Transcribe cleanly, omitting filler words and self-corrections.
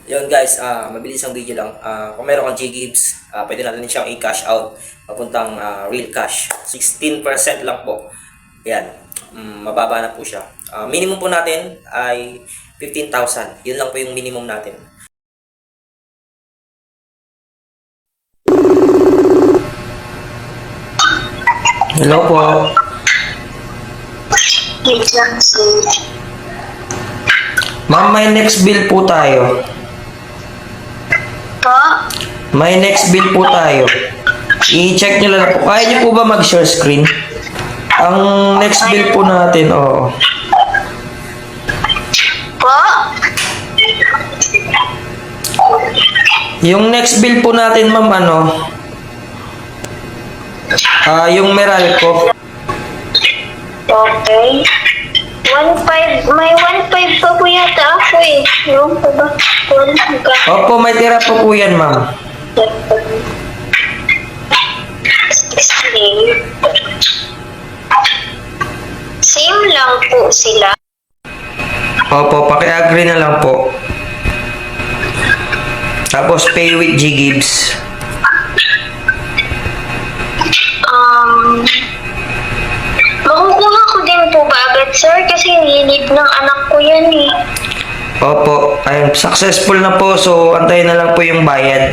Yun guys, mabilis ang video lang. Kung meron kang G-Gibbs, pwede natin siyang i-cash out papuntang real cash. 16% lang po. Yan. Mababa na po siya. Minimum po natin ay 15,000. Yun lang po yung minimum natin. Hello po. Wait lang, sir. Ma'am, may next bill po tayo. Po? May next bill po tayo. I-check nyo lang po. Kaya nyo po ba mag-share screen? Ang next bill po natin, oo. Po? Yung next bill po natin, ma'am, yung Meralco. Okay. 1.5, may 1.5 pa po yata ako eh. Yung pa ba? Opo, may tira po po yan, ma'am. Same lang po sila. Opo, paki-agree na lang po. Tapos pay with G-Gibbs. Makukuha ko din po ba agad, sir? Kasi nililip ng anak ko yan eh. Opo, ayun, successful na po. So, antayin na lang po yung bayad.